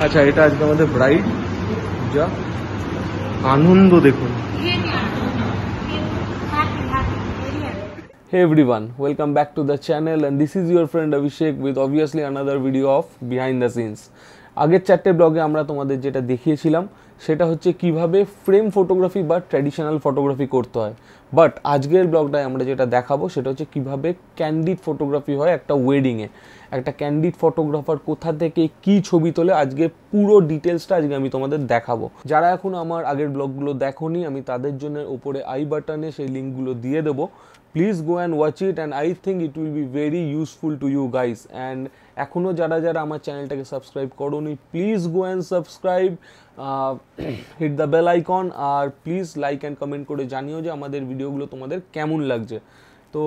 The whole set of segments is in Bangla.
আচ্ছা, এটা আজকে আমাদের ব্রাইড যা আনন্দ দেখুন। Hey everyone, welcome back to the channel and this is your friend Abhishek with obviously another video of behind the scenes. আগের চারটে ব্লগে আমরা তোমাদের যেটা দেখিয়েছিলাম সেটা হচ্ছে কিভাবে ফ্রেম ফটোগ্রাফি বা ট্র্যাডিশনাল ফটোগ্রাফি করতে হয়, বাট আজকের ব্লগটায় আমরা যেটা দেখাবো সেটা হচ্ছে কিভাবে ক্যান্ডিড ফটোগ্রাফি হয় একটা ওয়েডিংয়ে। একটা ক্যান্ডিড ফটোগ্রাফার কোথা থেকে কি ছবি তোলে আজকে পুরো ডিটেলসটা আজকে আমি তোমাদের দেখাবো। যারা এখন আমার আগের ব্লগগুলো দেখোনি আমি তাদের জন্য উপরে আই বাটনে সেই লিঙ্কগুলো দিয়ে দেবো। Please go and watch it and I think it will be very useful to you guys. And এখনো যারা যারা আমার চ্যানেলটাকে সাবস্ক্রাইব করোনি please go and subscribe, hit the bell icon, আর প্লিজ লাইক অ্যান্ড কমেন্ট করে জানিও যে আমাদের ভিডিওগুলো তোমাদের কেমন লাগছে। তো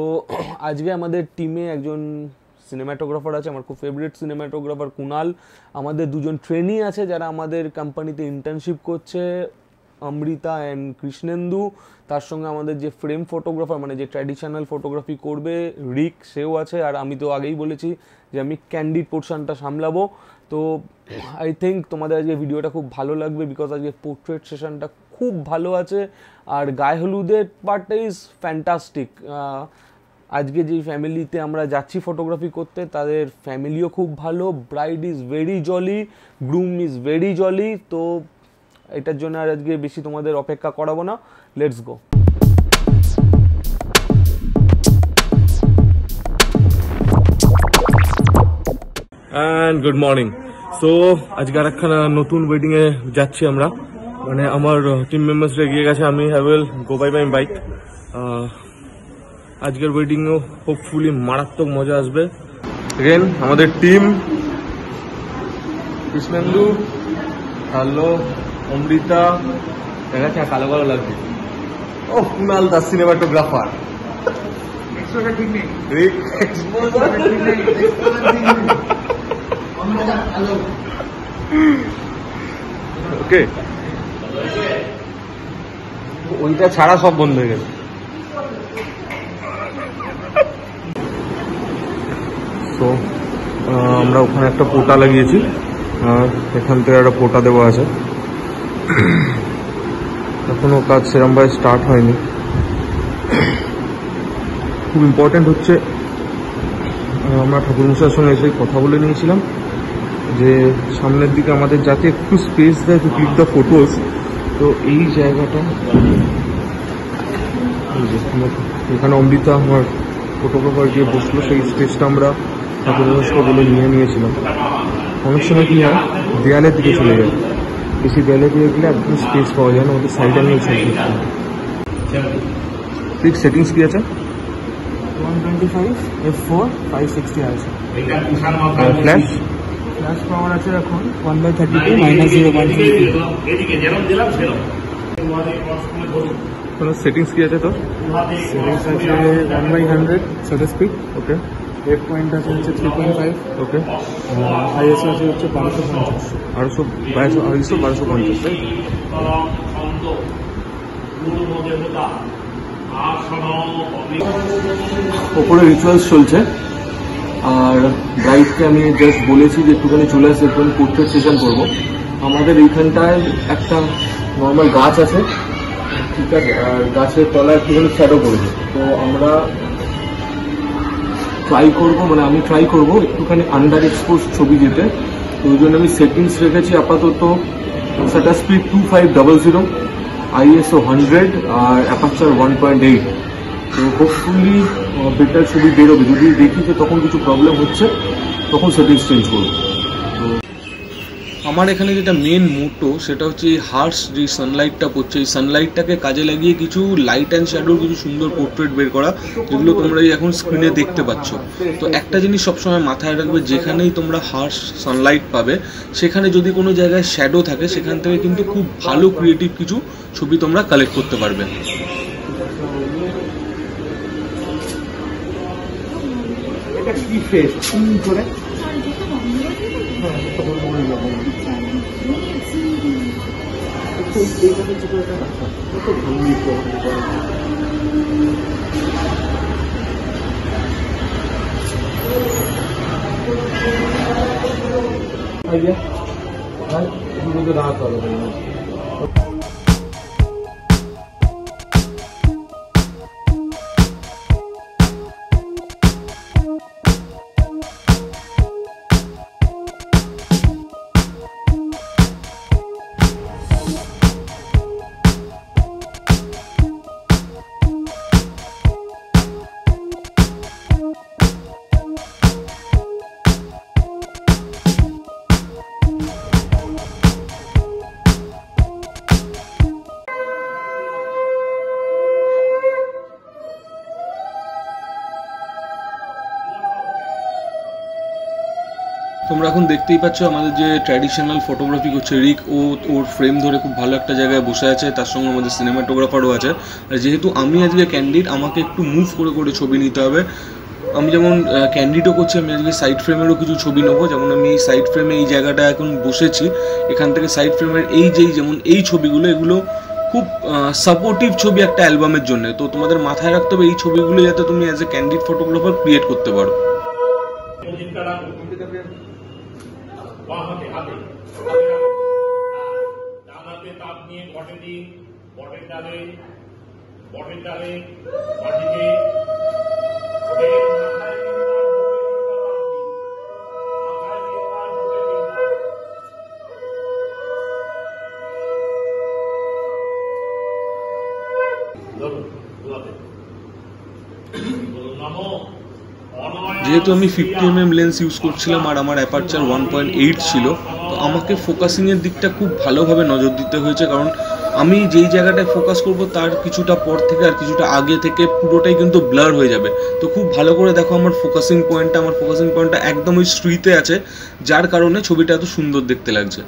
আজকে আমাদের টিমে একজন সিনেমাটোগ্রাফার আছে, আমার খুব ফেভারিট সিনেমাটোগ্রাফার কুনাল। আমাদের দুজন ট্রেনি আছে যারা আমাদের কোম্পানিতে ইন্টার্নশিপ করছে, অমৃতা অ্যান্ড কৃষ্ণেন্দু। তার সঙ্গে আমাদের যে ফ্রেম ফটোগ্রাফার মানে যে ট্র্যাডিশনাল ফটোগ্রাফি করবে রিক, সেও আছে। আর আমি তো আগেই বলেছি যে আমি ক্যান্ডিড পোর্শনটা সামলাবো। তো আই থিঙ্ক তোমাদের আজকে ভিডিওটা খুব ভালো লাগবে বিকজ আজকে পোর্ট্রেট সেশনটা খুব ভালো আছে আর গায়ে হলুদের পার্টটা ইজ ফ্যান্টাস্টিক। আজকে যেই ফ্যামিলিতে আমরা যাচ্ছি ফটোগ্রাফি করতে তাদের ফ্যামিলিও খুব ভালো, bride is very jolly, groom is very jolly. তো এটার জন্য আর আজকে বেশি তোমাদের অপেক্ষা করাবো না, let's go. And good morning. So আজকে আর একখানা নতুন ওয়েডিংয়ে যাচ্ছি আমরা, মানে আমার টিম মেম্বার্সরা এগিয়ে গেছে, আমি হ্যাভেল গো বাই বাই বাইক। আজকের ওয়েডিংও হোপফুলি মারাত্মক মজা আসবে। এগেন আমাদের টিম কৃষ্ণেন্দু, হ্যালো অমৃতা, দেখা যাচ্ছে কালো কালো লাগছে। ও কুনাল দা সিনেমাটোগ্রাফার, ওকে ওইটা ছাড়া সব বন্ধ হয়ে গেছে। তো আমরা ওখানে একটা পোটা লাগিয়েছি আর এখান থেকে একটা পোটা দেওয়া আছে, এখনো কাজ সেরকমভাবে স্টার্ট হয়নি। খুব ইম্পর্টেন্ট হচ্ছে আমরা ঠাকুরমশাইয়ের সঙ্গে এসে কথা বলে নিয়েছিলাম যে সামনের দিকে আমাদের যাতে একটু স্পেস দেয় টু ক্লিক দ্য ফটোজ। তো এই জায়গাটা এখানে অমৃতা আমার ফটোগ্রাফার গিয়ে বসলো, সেই স্পেসটা আমরা ঠাকুরমশাইকে বলে নিয়েছিলাম। অনেক সময় কি হয় দেয়ালের দিকে চলে যায়, বেশি দেয়ালে দিয়ে গেলে একদম স্পেস পাওয়া যায় না, ওদের সাইড অ্যাঙ্গেল ঠিক সেটিংস কি আছে 125 f4 560 আছে। ফ্ল্যাশ ফ্ল্যাশ পাওয়ার আছে এখন 1/32 -0.3। কোনো সেটিংস কি আছে তোর? সেটিংস আছে 1/100 শাটার স্পিড, ওকে। রেড পয়েন্ট আছে হচ্ছে 3.5, ওকে। আইএসও আছে হচ্ছে 1250, 1250 তাই? ওপরে রিচুয়ালস চলছে আর ব্রাইডকে আমি জাস্ট বলেছি যে একটুখানি চলে আসে, একটুখানি পোর্ট্রেট সেশন করবো। আমাদের এইখানটায় একটা নর্মাল গাছ আছে, ঠিক আছে, আর গাছের তলায় একটুখানি শ্যাডো করবো। তো আমরা ট্রাই করবো, মানে আমি ট্রাই করবো একটুখানি আন্ডার এক্সপোজ ছবি দিতে। তো ওই জন্য আমি সেটিংস রেখেছি আপাতত শাটার স্পিড 2500, আইএসও 100 আর অ্যাপারচার 1.8। তো হোপফুলি বেটার ছবি বেরোবে। যদি দেখি যে তখন কিছু প্রবলেম হচ্ছে তখন সেটিংস চেঞ্জ করবো। আমার এখানে যেটা মেন মোটো সেটা হচ্ছে এই হার্শ যে সানলাইটটা পড়ছে, এই সানলাইটটাকে কাজে লাগিয়ে কিছু লাইট অ্যান্ড শ্যাডোর কিছু সুন্দর পোর্ট্রেট বের করা, যেগুলো তোমরা এখন স্ক্রিনে দেখতে পাচ্ছ। তো একটা জিনিস সবসময় মাথায় রাখবে, যেখানেই তোমরা হার্শ সানলাইট পাবে সেখানে যদি কোনো জায়গায় শ্যাডো থাকে সেখান থেকে কিন্তু খুব ভালো ক্রিয়েটিভ কিছু ছবি তোমরা কালেক্ট করতে পারবে। এটা কি ফেস করে তোমরা এখন দেখতেই পাচ্ছ আমাদের যে ট্র্যাডিশনাল ফটোগ্রাফি করছে রিক, ও ওর ফ্রেম ধরে খুব ভালো একটা জায়গায় বসে আছে, তার সঙ্গে আমাদের সিনেমাটোগ্রাফারও আছে। আর যেহেতু আমি আজকে ক্যান্ডিড, আমাকে একটু মুভ করে করে ছবি নিতে হবে। আমি যেমন ক্যান্ডিডও করছি, আমি আজকে সাইড ফ্রেমেরও কিছু ছবি নেবো। যেমন আমি এই সাইড ফ্রেমে এই জায়গাটা এখন বসেছি, এখান থেকে সাইড ফ্রেমের যেমন এই ছবিগুলো, এগুলো খুব সাপোর্টিভ ছবি একটা অ্যালবামের জন্য। তো তোমাদের মাথায় রাখতে হবে এই ছবিগুলো যাতে তুমি as a candid photographer create করতে পারো। যেহেতু আমি 50mm লেন্স ইউজ করছিলাম আর আমার অ্যাপারচার 1.8 ছিল, তো আমাকে ফোকাসিংয়ের দিকটা খুব ভালোভাবে নজর দিতে হয়েছে। কারণ আমি যেই জায়গাটায় ফোকাস করব তার কিছুটা পর থেকে আর কিছুটা আগে থেকে পুরোটাই কিন্তু ব্লার হয়ে যাবে। তো খুব ভালো করে দেখো আমার ফোকাসিং পয়েন্টটা একদম ওই স্ট্রিতে আছে, যার কারণে ছবিটা এত সুন্দর দেখতে লাগছে।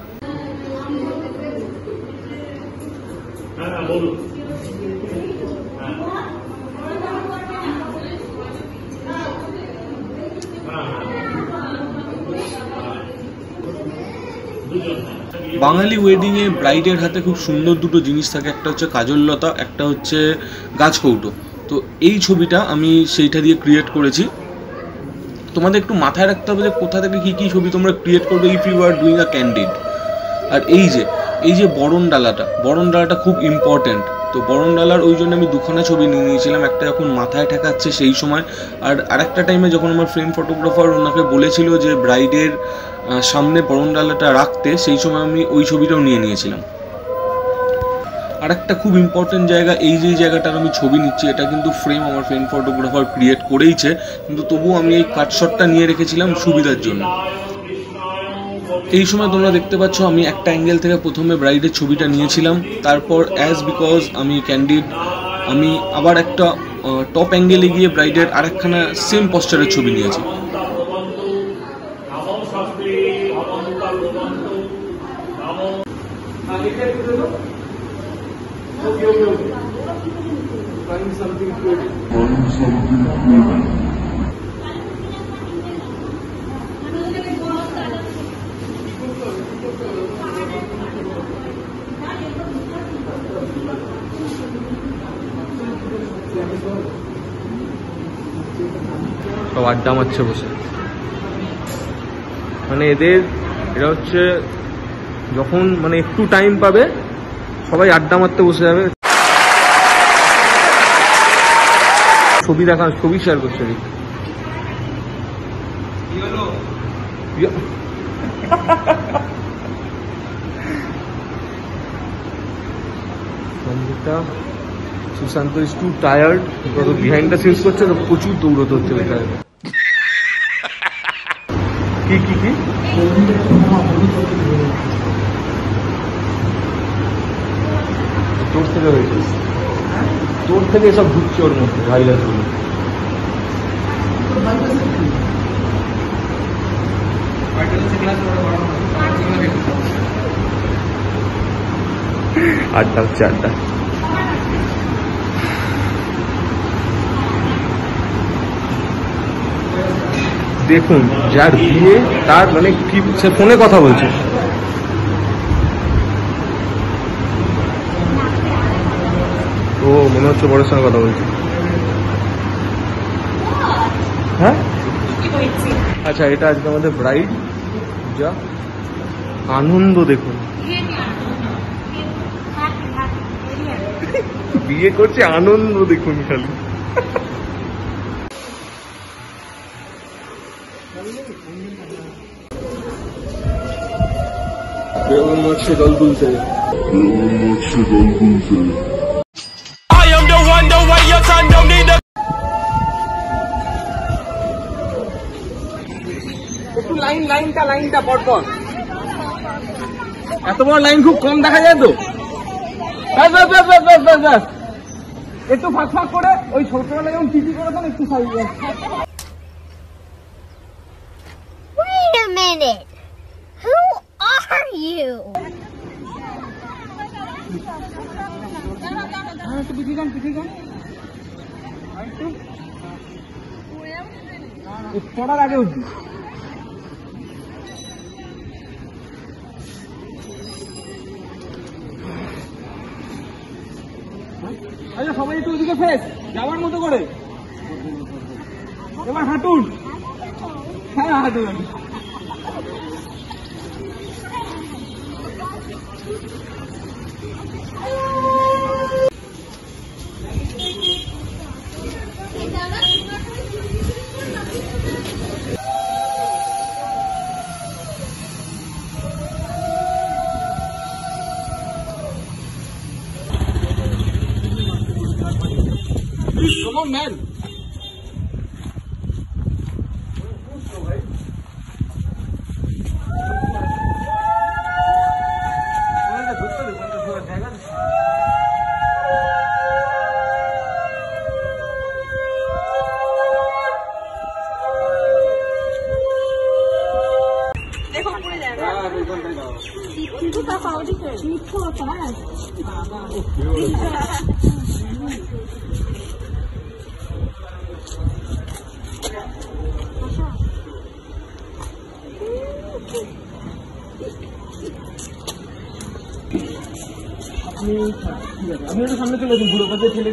বাঙালি ওয়েডিংয়ে ব্রাইডের হাতে খুব সুন্দর দুটো জিনিস থাকে, একটা হচ্ছে কাজললতা, একটা হচ্ছে গাছকৌটো। তো এই ছবিটা আমি সেইটা দিয়ে ক্রিয়েট করেছি। তোমাদের একটু মাথায় রাখতে হবে যে কোথা থেকে কী কী ছবি তোমরা ক্রিয়েট করবে if you are doing a candid. আর এই যে বরণ ডালাটা খুব ইম্পর্টেন্ট। তো বরণ ডালার ওই জন্য আমি দুখানা ছবি নিয়ে নিয়েছিলাম, একটা যখন মাথায় ঠেকাচ্ছে সেই সময়, আর আরেকটা টাইমে যখন আমার ফ্রেন্ড ফটোগ্রাফার ওনাকে বলেছিল যে ব্রাইডের সামনে বরণ ডালাটা রাখতে, সেই সময় আমি ওই ছবিটাও নিয়ে নিয়েছিলাম। আর একটা খুব ইম্পর্টেন্ট জায়গা, এই যে জায়গাটার আমি ছবি নিচ্ছি, এটা কিন্তু ফ্রেম আমার ফ্রেন্ড ফটোগ্রাফার ক্রিয়েট করেইছে, কিন্তু তবুও আমি এই কাটশটটা নিয়ে রেখেছিলাম সুবিধার জন্য। এই সময় তোমরা দেখতে পাচ্ছ আমি একটা অ্যাঙ্গেল থেকে প্রথমে ব্রাইডের ছবিটা নিয়েছিলাম, তারপর বিকজ আমি ক্যান্ডিড, আমি আবার একটা টপ অ্যাঙ্গেলে গিয়ে ব্রাইডের আরেকখানা সেম পশ্চারের ছবি নিয়েছি। সব আড্ডা মারছে বসে, মানে এরা হচ্ছে যখন মানে একটু টাইম পাবে সবাই আড্ডা মারতে বসে যাবে। ছবি শেয়ার করছে Sushant is too tired, behind the scenes করছে তো প্রচুর দৌড়তে হচ্ছে বেকার। কি তোর থেকে হয়েছে, তোর থেকে এসব ঢুকছে ওর মধ্যে হাইলাইট গুলো। আড্ডা হচ্ছে আড্ডা। দেখুন যার বিয়ে তার মানে কি, সে ফোনে কথা বলছে। ও মনে হচ্ছে বড়ের সঙ্গে কথা বলছে। হ্যাঁ আচ্ছা, এটা আজকে আমাদের ব্রাইড পূজা। আনন্দ দেখুন, বিয়ে করছে আনন্দ দেখুন খালি। জল তুলছে। একটু লাইনটা পরপর, এত বড় লাইন খুব কম দেখা যায় তো। একটু ফাঁক করে ওই ছোটবেলা যেমন টিটি করে দেন একটু side. Wait a minute. Who are you? একটু পিছিয়ে যান পড়ার আগে উঠবি। আচ্ছা সবাই একটু ওদিকে ফেস যাওয়ার মতো করে, এবার হাঁটুন। হ্যাঁ হাঁটুন। Come on, man. আপনি একটু সামনে চলে আসুন, ঘুরে পাশে ঠেলে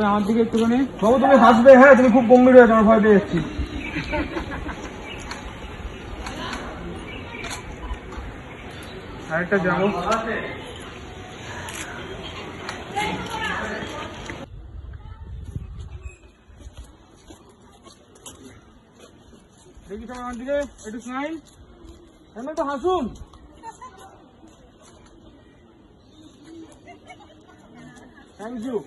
আমার দিকে একটুখানি। বাবু তুমি হাসবে, হ্যাঁ তুমি খুব গম্ভীর হয়েছে, আমার ভয় পেয়ে যাচ্ছি। আরেকটা যাবো। দেখি সবাই আমার দিকে একটু স্মাইল, এমনি একটু হাসুন। Thank you.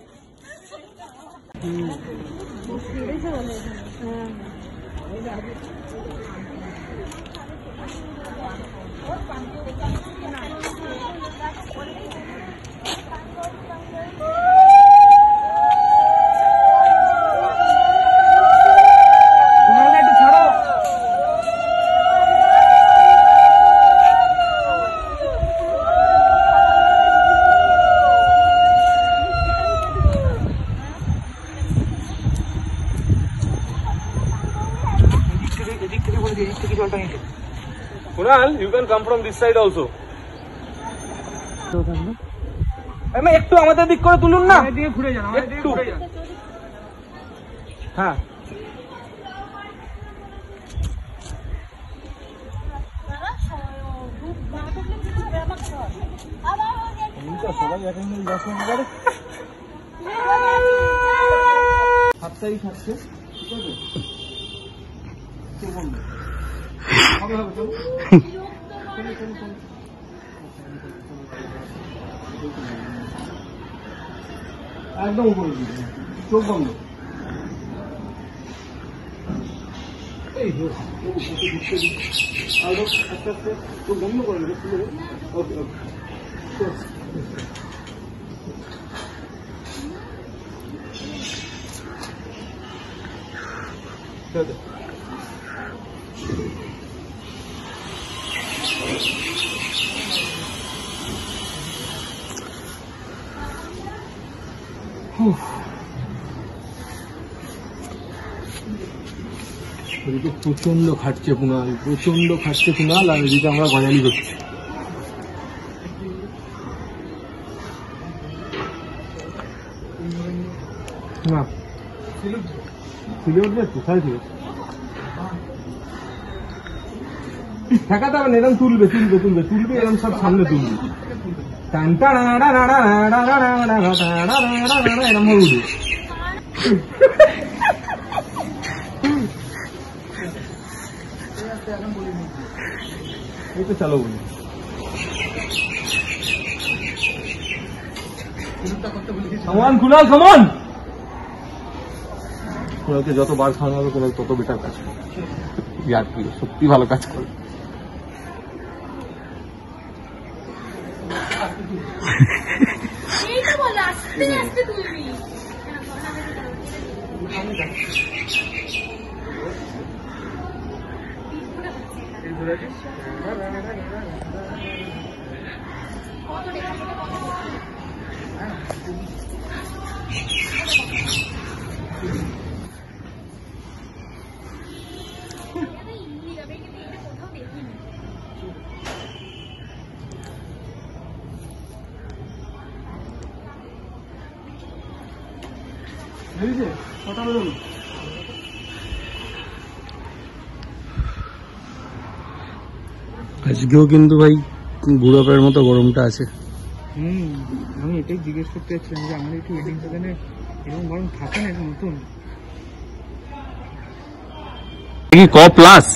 Kunal, you can come from this side also. একটু আমাদের দিক করে তুলুন না, দিকে ঘুরে যান, আমাদের দিকে ঘুরে যান। হ্যাঁ সবাই এখন 10 মিনিট 7 তারিখ থাকছে, ঠিক আছে? হবে চলো একদম উপরে চোখ বন্ধ। এই আস্তে আস্তে চোখ বন্ধ করে নেবে। ওকে ওকে প্রচন্ড খাটছে কুণাল, প্রচন্ড খাটছে কুণাল, আর এদিকে আমরা গজালি করছি। না ঠেকাতে হবে না, এরকম তুলবে এরকম সব সামনে তুলবে, এরকম উঠবে। এই তো চালো বলি কুনাল কমন। কুনালকে যতবার খাওয়ানো হবে কুনাল তত বেটার কাজ করে, ইয়ার কি সত্যি ভালো কাজ করে। আজকেও কিন্তু ভাই বুড়াপের মতো গরমটা আছে। আমি এটাই জিজ্ঞেস করতে চাচ্ছিলাম যে আমাদের একটু ওয়েডিং সেখানে এরকম গরম থাকে না, নতুন কি ক প্লাস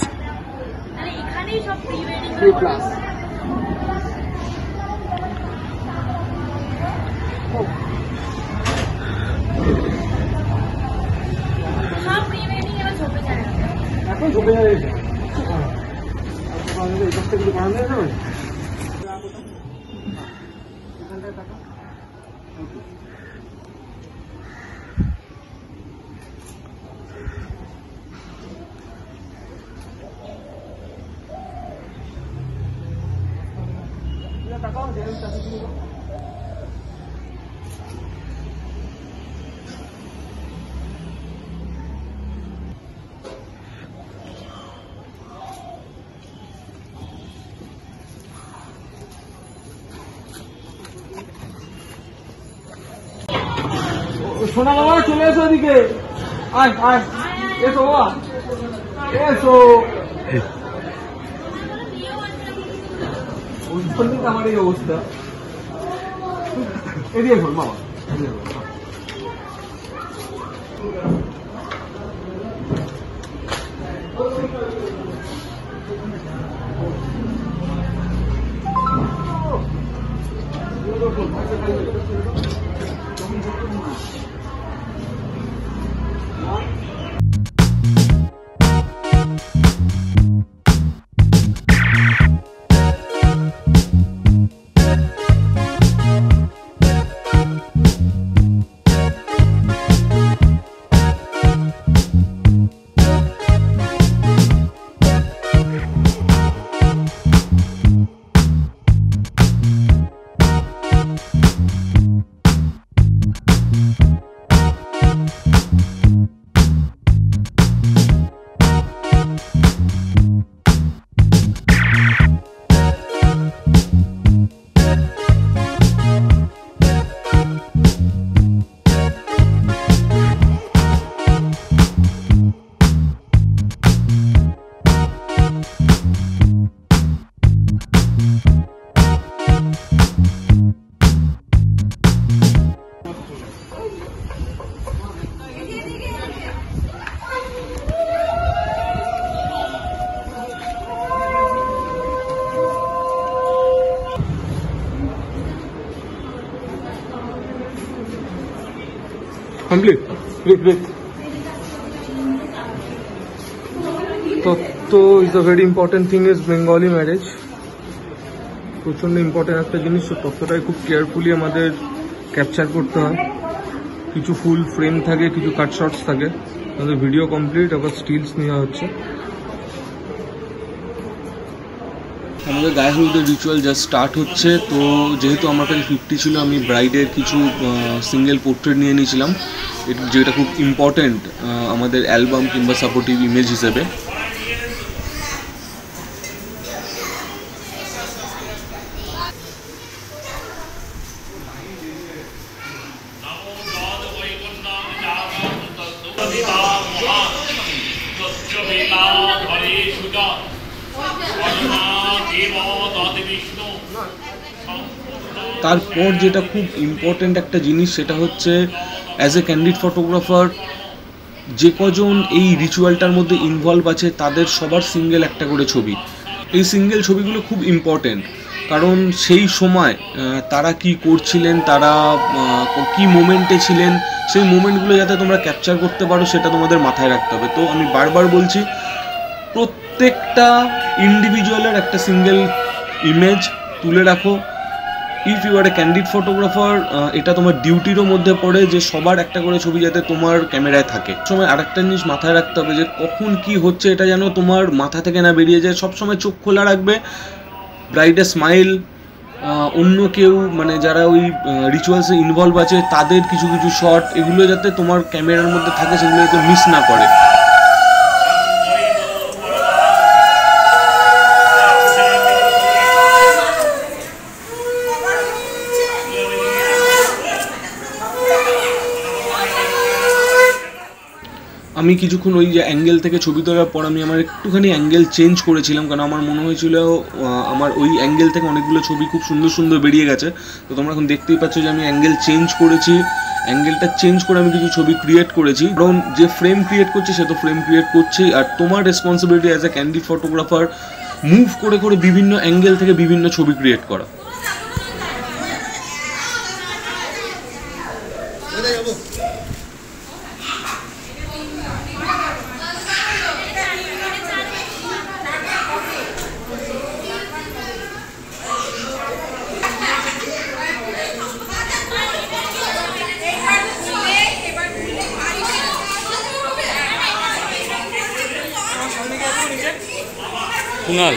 এখন ঝোপে যাবে এই কাজটা কিছু করানো যাবে। সোনা বাবা চলে এসো এদিকে, আয় আয় এসো বাবা এসো। আমার এই অবস্থা, এদিকে ঘর বাবা complete. Great. তত্ত্ব is a very important thing is Bengali marriage. প্রচন্ড ইম্পর্টেন্ট একটা জিনিস, তো তত্ত্বটাই খুব কেয়ারফুলি আমাদের ক্যাপচার করতে হয়। কিছু ফুল ফ্রেম থাকে, কিছু কাট শটস থাকে। আমাদের ভিডিও কমপ্লিট, আবার স্টিলস নেওয়া হচ্ছে। আমাদের গায়ে হলুদের রিচুয়াল জাস্ট স্টার্ট হচ্ছে। তো যেহেতু আমার কাছে 50 ছিল, আমি ব্রাইডের কিছু সিঙ্গেল পোর্ট্রেট নিয়ে নিয়েছিলাম, যেটা খুব ইম্পর্টেন্ট আমাদের অ্যালবাম কিংবা সাপোর্টিভ ইমেজ হিসেবে। তারপর যেটা খুব ইম্পর্টেন্ট একটা জিনিস সেটা হচ্ছে অ্যাজ এ ক্যান্ডিড ফটোগ্রাফার যে কজন এই রিচুয়ালটার মধ্যে ইনভলভ আছে তাদের সবার সিঙ্গেল একটা করে ছবি। এই সিঙ্গেল ছবিগুলো খুব ইম্পর্টেন্ট, কারণ সেই সময় তারা কি করছিলেন, তারা কি মোমেন্টে ছিলেন, সেই মোমেন্টগুলো যাতে তোমরা ক্যাপচার করতে পারো সেটা তোমাদের মাথায় রাখতে হবে। তো আমি বারবার বলছি, প্রত্যেকটা ইন্ডিভিজুয়ালের একটা সিঙ্গেল ইমেজ তুলে রাখো। If you are a candid photographer, এটা তোমার ডিউটিরও মধ্যে পড়ে যে সবার একটা করে ছবি যাতে তোমার ক্যামেরায় থাকে। সময় আরেকটা জিনিস মাথায় রাখতে হবে যে কখন কি হচ্ছে এটা যেন তোমার মাথা থেকে না বেরিয়ে যায়। সবসময় চোখ খোলা রাখবে, ব্রাইডের স্মাইল, অন্য কেউ মানে যারা ওই রিচুয়ালসে ইনভলভ আছে তাদের কিছু কিছু শট, এগুলো যাতে তোমার ক্যামেরার মধ্যে থাকে, সেগুলো যাতে মিস না করে। আমি কিছুক্ষণ ওই যে অ্যাঙ্গেল থেকে ছবি তোলার পর আমি আমার একটুখানি অ্যাঙ্গেল চেঞ্জ করেছিলাম, কারণ আমার মনে হয়েছিল আমার ওই অ্যাঙ্গেল থেকে অনেকগুলো ছবি খুব সুন্দর সুন্দর বেরিয়ে গেছে। তো তোমরা এখন দেখতেই পাচ্ছ যে আমি অ্যাঙ্গেল চেঞ্জ করেছি, অ্যাঙ্গেলটা চেঞ্জ করে আমি কিছু ছবি ক্রিয়েট করেছি। কারণ যে ফ্রেম ক্রিয়েট করছে সে তো ফ্রেম ক্রিয়েট করছেই, আর তোমার responsibility as a candid photographer move করে করে বিভিন্ন অ্যাঙ্গেল থেকে বিভিন্ন ছবি ক্রিয়েট করা। কুনাল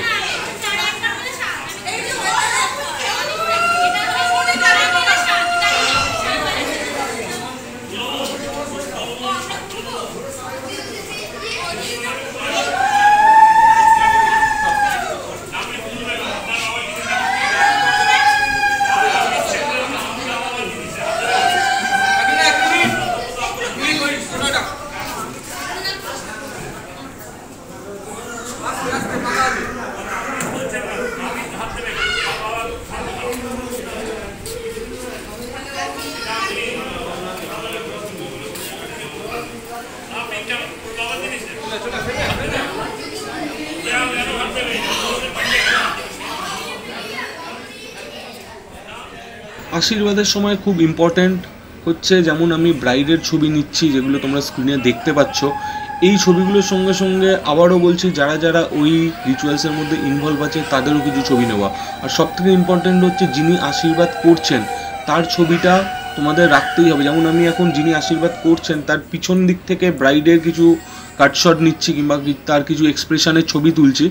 আশীর্বাদের সময় খুব ইম্পর্ট্যান্ট হচ্ছে, যেমন আমি ব্রাইডের ছবি নিচ্ছি যেগুলো তোমরা স্ক্রিনে দেখতে পাচ্ছ, এই ছবিগুলোর সঙ্গে সঙ্গে আবারও বলছি যারা যারা ওই রিচুয়ালসের মধ্যে ইনভলভ আছে তাদেরও কিছু ছবি নেওয়া। আর সবথেকে ইম্পর্ট্যান্ট হচ্ছে যিনি আশীর্বাদ করছেন তার ছবিটা তোমাদের রাখতেই হবে। যেমন আমি এখন যিনি আশীর্বাদ করছেন তার পিছন দিক থেকে ব্রাইডের কিছু কাটশট নিচ্ছি কিংবা তার কিছু এক্সপ্রেশনের ছবি তুলছি।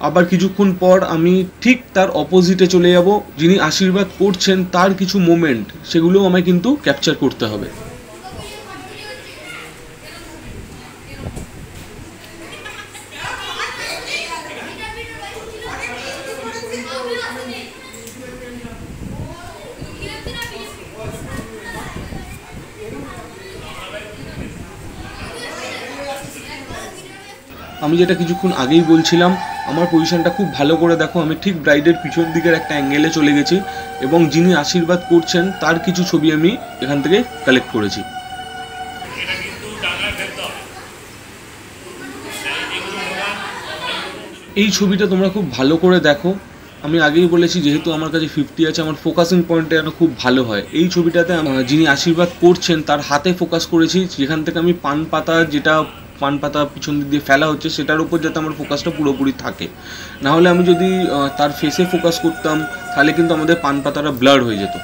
আবার কিছুক্ষণ পর আমি ঠিক তার অপোজিটে চলে যাব, যিনি আশীর্বাদ করছেন তার কিছু মোমেন্ট, সেগুলোও আমায় কিন্তু ক্যাপচার করতে হবে। আমি যেটা কিছুক্ষণ আগেই বলছিলাম, আমার পজিশনটা খুব ভালো করে দেখো, আমি ঠিক ব্রাইডের পিছন দিকের একটা অ্যাঙ্গেলে চলে গেছি এবং যিনি আশীর্বাদ করছেন তার কিছু ছবি আমি এখান থেকে কালেক্ট করেছি। এই ছবিটা তোমরা খুব ভালো করে দেখো। আমি আগেই বলেছি যেহেতু আমার কাছে 50 আছে, আমার ফোকাসিং পয়েন্টটা যেন খুব ভালো হয়। এই ছবিটাতে যিনি আশীর্বাদ করছেন তার হাতে ফোকাস করেছি, যেখান থেকে আমি পান পাতা পিছন দিক দিয়ে ফেলা হচ্ছে সেটার উপর যাতে আমার ফোকাসটা পুরোপুরি থাকে। নাহলে আমি যদি তার ফেসে ফোকাস করতাম তাহলে কিন্তু আমাদের পান পাতাটা ব্লার হয়ে যেত।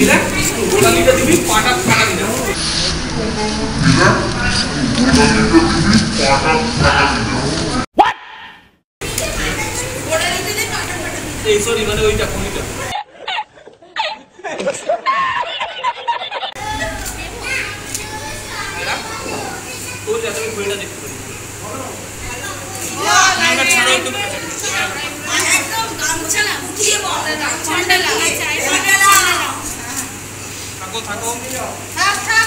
দিলে গোটা লিটা দিবি পাটা ফাটা দিলে এই সরি মানে ওইটা কোনটা তোর যাতে আমি বইটা দেখতে পারি আমরা ছাড়ো একটু একদম গামছা না উঠিয়ে বলে না ঠান্ডা লাগে ঠান্ডা লাগে থাকো থাক থাক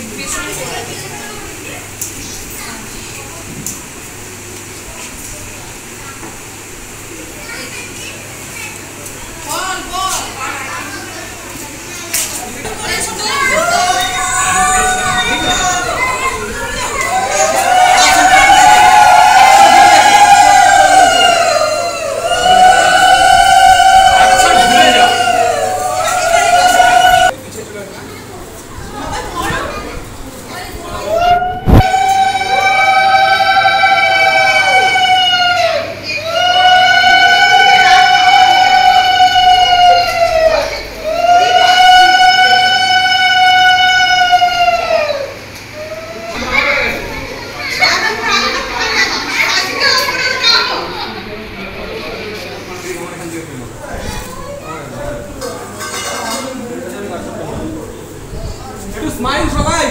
স্মাইল সবাই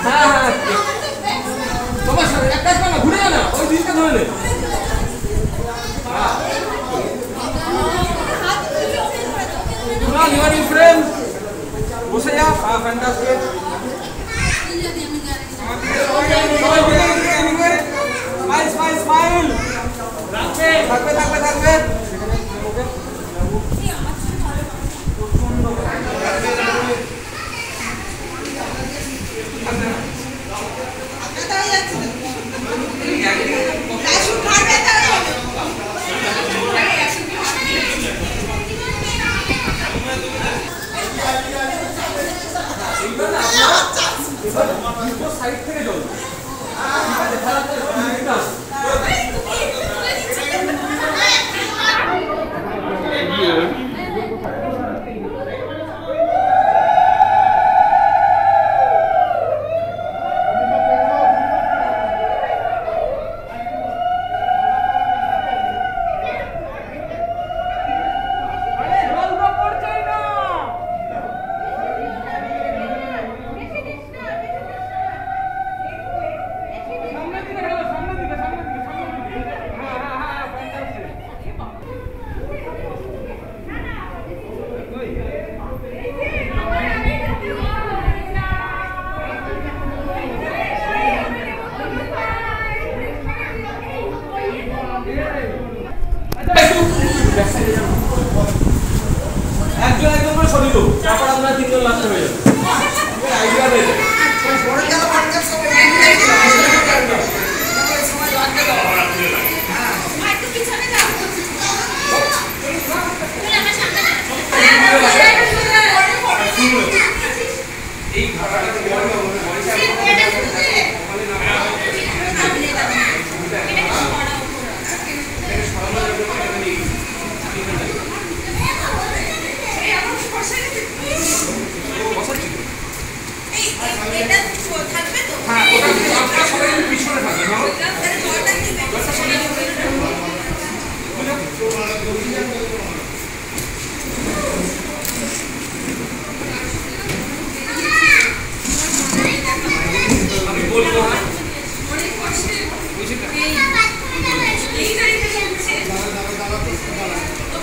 হ্যাঁ হ্যাঁ সবাই এক কাজ কর না ঘুরে যা না ওই জিনিসটা ধরে নে পুরা নিউ ফ্রেম বসে যা ফ্যান্টাস্টিক সবাই স্মাইল স্মাইল স্মাইল থাকবে থাকবে থাকবে সাইড থেকে চল একজন করে সরিয়ে দেবো তারপর আমরা তিনজন লাস্ট হয়ে যাবো আইডিয়া রয়েছে এই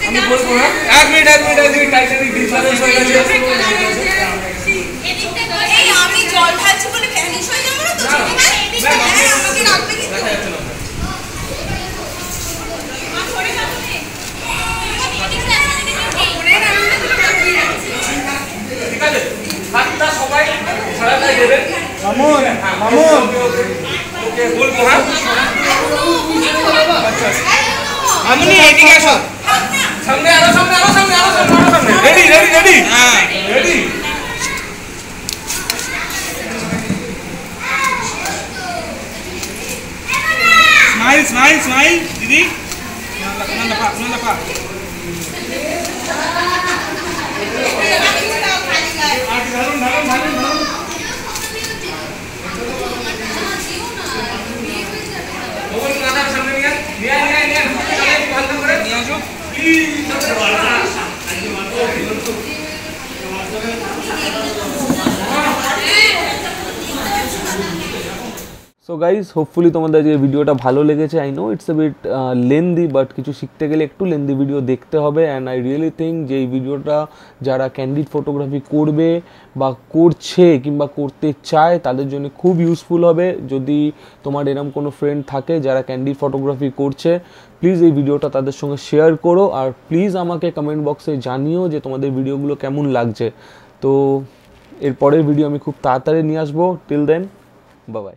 আমি বলবো না এক মিনিট টাইটানিক ডিসব্যালেন্স হয়ে গেছে এদিকটা এই আমি জল ঢালছি বলে ভ্যানিশ হয়ে যাবে না তো এদিকটা হ্যাঁ আমাকে রাখবে কি দেখা যাচ্ছে না মা সরে যাও তুমি এদিকটা ওরে না আমরা তো বাকি আছে ঠিক আছে হাতটা সবাই ছড়াতে দেবেন মামুন মামুন ওকে বলবো হ্যাঁ আচ্ছা আমনি এদিকে আসো সামনে আরো সামনে আরো সামনে আরো সামনে আরো সামনে রেডি রেডি রেডি হ্যাঁ রেডি স্মাইল স্মাইল স্মাইল দিদি না পা সো গাইজ হোপফুলি তোমাদের যে ভিডিওটা ভালো লেগেছে। I know it's a bit lengthy, but কিছু শিখতে গেলে একটু লেন্দি ভিডিও দেখতে হবে। অ্যান্ড আই রিয়েলি থিঙ্ক যে এই ভিডিওটা যারা ক্যান্ডিড ফটোগ্রাফি করবে বা করছে কিংবা করতে চায় তাদের জন্য খুব ইউজফুল হবে। যদি তোমার এরকম কোনো ফ্রেন্ড থাকে যারা ক্যান্ডিড ফটোগ্রাফি করছে, প্লিজ এই ভিডিওটা তাদের সঙ্গে শেয়ার করো। আর প্লিজ আমাকে কমেন্ট বক্সে জানিও যে তোমাদের ভিডিওগুলো কেমন লাগছে। তো এর পরের ভিডিও আমি খুব তাড়াতাড়ি নিয়ে আসবো। Till then, bye by.